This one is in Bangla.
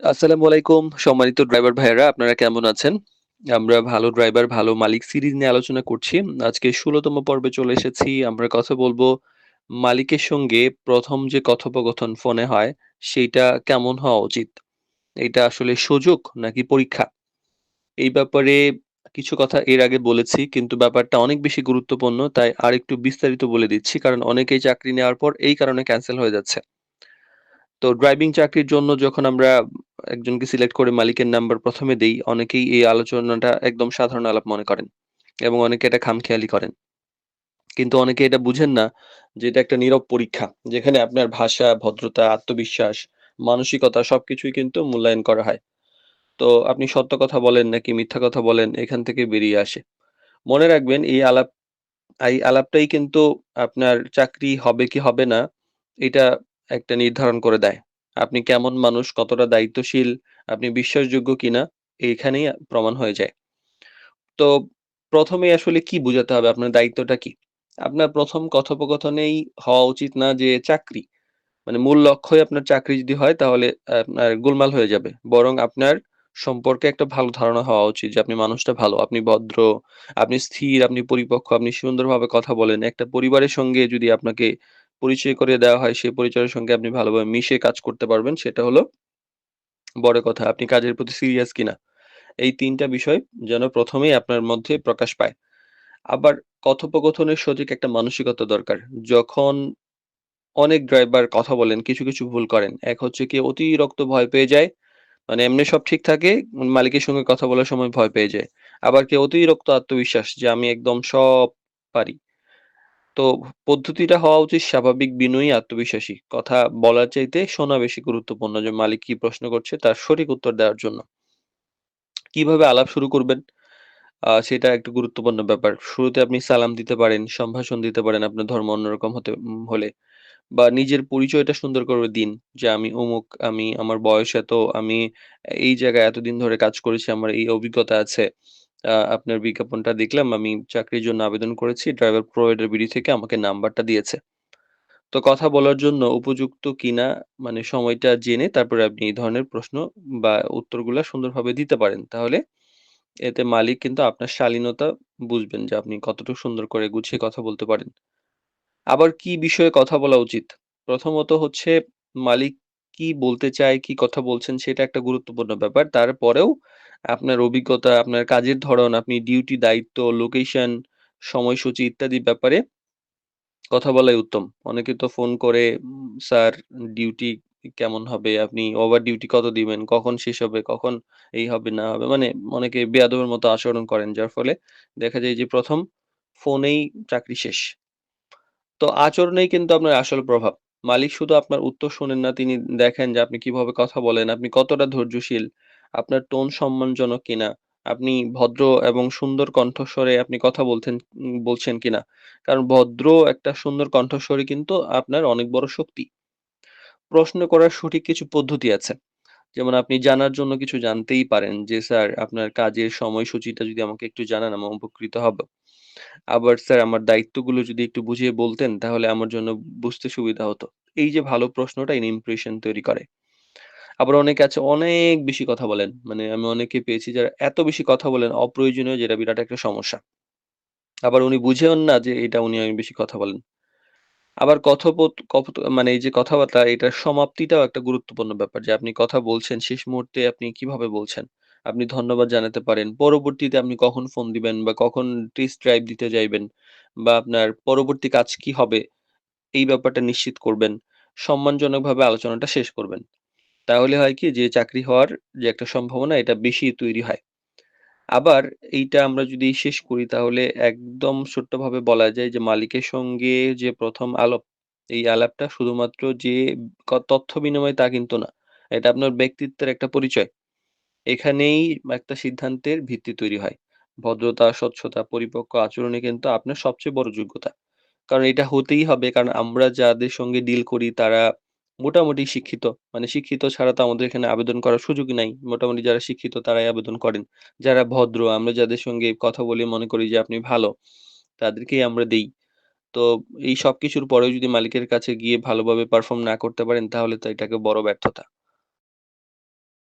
আসসালামু আলাইকুম সম্মানিত ড্রাইভার ভাইয়েরা আপনারা কেমন আছেন? আমরা ভালো ড্রাইভার ভালো মালিক সিরিজ নিয়ে আলোচনা করছি। আজকে ১৬তম পর্বে চলে এসেছি। আমরা কথা বলবো মালিকের সঙ্গে ১ম যে কথোপকথন ফোনে হয় সেইটা কেমন হওয়া উচিত? এইটা আসলে সুযোগ নাকি পরীক্ষা? এই ব্যাপারে কিছু কথা এর আগে বলেছি কিন্তু ব্যাপারটা অনেক বেশি গুরুত্বপূর্ণ তাই আরেকটু বিস্তারিত বলে দিচ্ছি। কারণ অনেকেই চাকরি নেওয়ার পর এই কারণে ক্যানসেল হয়ে যাচ্ছে। তো ড্রাইভিং চাকরির জন্য যখন আমরা একজনকে সিলেক্ট করে মালিকের নাম্বার ১ম এ দেই, অনেকেই এই আলোচনাটা একদম সাধারণ আলাপ মনে করেন এবং অনেকে এটা খামখেয়ালি করেন। কিন্তু অনেকে এটা বুঝেন না যে এটা একটা নীরব পরীক্ষা। যেখানে আপনার ভাষা, ভদ্রতা, আত্মবিশ্বাস, মানসিকতা সবকিছুই কিন্তু মূল্যায়ন করা হয়। তো আপনি সত্য কথা বলেন নাকি মিথ্যা কথা বলেন এখান থেকে বেরিয়ে আসে। মনে রাখবেন এই আলাপটাই কিন্তু আপনার চাকরি হবে কি হবে না এটা একটা নির্ধারণ করে দেয়। আপনি কেমন মানুষ, কতটা দায়িত্বশীল, আপনি বিশ্বাসযোগ্য কিনা এইখানেই প্রমাণ হয়ে যায়। তো ১ম এই আসলে কি বুঝাতে হবে আপনার দায়িত্বটা কি? আপনার ১ম কথোপকথনেই হওয়া উচিত না যে চাকরি। মানে মূল লক্ষ্যই আপনার চাকরি যদি হয় তাহলে আপনার গোলমাল হয়ে যাবে। বরং আপনার সম্পর্কে একটা ভালো ধারণা হওয়া উচিত যে আপনি মানুষটা ভালো, আপনি ভদ্র, আপনি স্থির, আপনি পরিপক্ক, আপনি সুন্দরভাবে কথা বলেন। একটা পরিবারের সঙ্গে যদি আপনাকে পরিচয় করিয়ে দেওয়া হয়, সেই পরিচয়ের সঙ্গে আপনি ভালোভাবে মিশে কাজ করতে পারবেন সেটা হলো বড় কথা। আপনি কাজের প্রতি সিরিয়াস কিনা। এই ৩ টা বিষয় যেন ১ম এই আপনার মধ্যে প্রকাশ পায়। আবার কথোপকথনের সঠিক একটা মানসিকতা দরকার। যখন অনেক ড্রাইভার কথা বলেন, কিছু ভুল করেন। এক হচ্ছে কি অতিরিক্ত ভয় পেয়ে যায়। মানে এমনি সব ঠিক থাকে, মালিকের সঙ্গে কথা বলার সময় ভয় পেয়ে যায়। আবার কেউ অতিরিক্ত আত্মবিশ্বাস যে আমি একদম সব পারি। তো পদ্ধতিটা হওয়া উচিত স্বাভাবিক, বিনয়ী, আত্মবিশ্বাসী। কথা বলার চাইতে শোনা বেশি গুরুত্বপূর্ণ যে মালিক কি প্রশ্ন করছে তার সঠিক উত্তর দেওয়ার জন্য। কিভাবে আলাপ শুরু করবেন? সেটা একটা গুরুত্বপূর্ণ ব্যাপার। শুরুতে আপনি সালাম দিতে পারেন, সম্ভাষণ দিতে পারেন আপনার ধর্ম অন্যরকম হলে। বা নিজের পরিচয়টা সুন্দর করে দিন যে আমি অমুক, আমি আমার বয়স এত, আমি এই জায়গায় এতদিন ধরে কাজ করেছি, আমার এই অভিজ্ঞতা আছে। আপনার বিজ্ঞাপনটা দেখলাম, আমি চাকরির জন্য আবেদন করেছি। ড্রাইভার প্রোভাইডার বিডি থেকে আমাকে নাম্বারটা দিয়েছে। তো কথা বলার জন্য উপযুক্ত কিনা মানে সময়টা জেনে তারপরে আপনি এই ধরনের প্রশ্ন বা উত্তরগুলা সুন্দরভাবে দিতে পারেন। তাহলে এতে মালিক কিন্তু আপনার শালীনতা বুঝবেন যে আপনি কতটুকু সুন্দর করে গুছিয়ে কথা বলতে পারেন। আবার কি বিষয়ে কথা বলা উচিত? প্রথমত হচ্ছে মালিক কি বলতে চায়, কি কথা বলছেন সেটা একটা গুরুত্বপূর্ণ ব্যাপার। তারপরেও আপনার অভিজ্ঞতা, আপনার কাজের ধরন, আপনি ডিউটি, দায়িত্ব, লোকেশন, সময়সূচি ইত্যাদি ব্যাপারে কথা বলাই উত্তম। অনেকে তো ফোন করে "স্যার ডিউটি কেমন হবে? আপনি ওভার ডিউটি কত দিবেন? কখন শেষ হবে? কখন এই হবে না হবে?" মানে অনেকে বেয়াদবের মতো আচরণ করেন। যার ফলে দেখা যায় যে ১ম ফোনেই চাকরি শেষ। তো আচরণেই কিন্তু আপনার আসল প্রভাব। মালিক শুধু আপনার উত্তর শোনেন না, তিনি দেখেন যে আপনি কিভাবে কথা বলেন, আপনি কতটা ধৈর্যশীল, আপনার টোন সম্মানজনক কিনা, আপনি ভদ্র এবং সুন্দর কণ্ঠস্বরে আপনি কথা বলছেন কিনা। কারণ ভদ্র একটা সুন্দর কণ্ঠস্বরই কিন্তু আপনার অনেক বড় শক্তি। প্রশ্ন করার সঠিক কিছু পদ্ধতি আছে। যেমন আপনি জানার জন্য কিছু জানতেই পারেন যে, "স্যার আপনার কাজের সময়সূচিটা যদি আমাকে একটু জানান আমি উপকৃত হব।" আবার, "স্যার আমার দায়িত্বগুলো যদি একটু বুঝিয়ে বলতেন তাহলে আমার জন্য বুঝতে সুবিধা হতো।" এই যে ভালো প্রশ্নটা ইমপ্রেশন তৈরি করে। আবার অনেকে আছে অনেক বেশি কথা বলেন। মানে আমি অনেককে পেয়েছি যারা এত বেশি কথা বলেন অপ্রয়োজনীয় যেটা বিরাট একটা সমস্যা। আবার উনি বুঝেও না যে এটা উনি অনেক বেশি কথা বলেন। আবার মানে এই যে কথাবার্তা এটার সমাপ্তিটাও একটা গুরুত্বপূর্ণ ব্যাপার যে আপনি কথা বলছেন শেষ মুহূর্তে আপনি কিভাবে বলছেন। আপনি ধন্যবাদ জানাতে পারেন। পরবর্তীতে আপনি কখন ফোন দিবেন বা কখন টেস্ট ড্রাইভ দিতে যাইবেন বা আপনার পরবর্তী কাজ কি হবে এই ব্যাপারটা নিশ্চিত করবেন। সম্মানজনকভাবে আলোচনাটা শেষ করবেন। তাহলে হয় কি যে চাকরি হওয়ার যে একটা সম্ভাবনা এটা বেশি তৈরি হয়। আবার এইটা আমরা যদি শেষ করি তাহলে একদম ছোট্টভাবে বলা যায় যে মালিকের সঙ্গে যে ১ম আলাপ, এই আলাপটা শুধুমাত্র যে তথ্য বিনিময় তা কিন্তু না। এটা আপনার ব্যক্তিত্বের একটা পরিচয়। এখানেই একটা সিদ্ধান্তের ভিত্তি তৈরি হয়। ভদ্রতা, স্বচ্ছতা, পরিপক্ক আচরণই কিন্তু আপনার সবচেয়ে বড় যোগ্যতা। কারণ এটা হতেই হবে কারণ আমরা যাদের সঙ্গে ডিল করি তারা মোটামুটি শিক্ষিত। মানে শিক্ষিত ছাড়া তো আমাদের এখানে আবেদন করার সুযোগই নাই। মোটামুটি যারা শিক্ষিত তারাই আবেদন করেন। যারা ভদ্র আমরা যাদের সঙ্গে কথা বলে মনে করি যে আপনি ভালো, তাদেরকেই আমরা দেই। তো এই সবকিছুর পরেও যদি মালিকের কাছে গিয়ে ভালোভাবে পারফর্ম না করতে পারেন তাহলে তো এটাকে বড় ব্যর্থতা।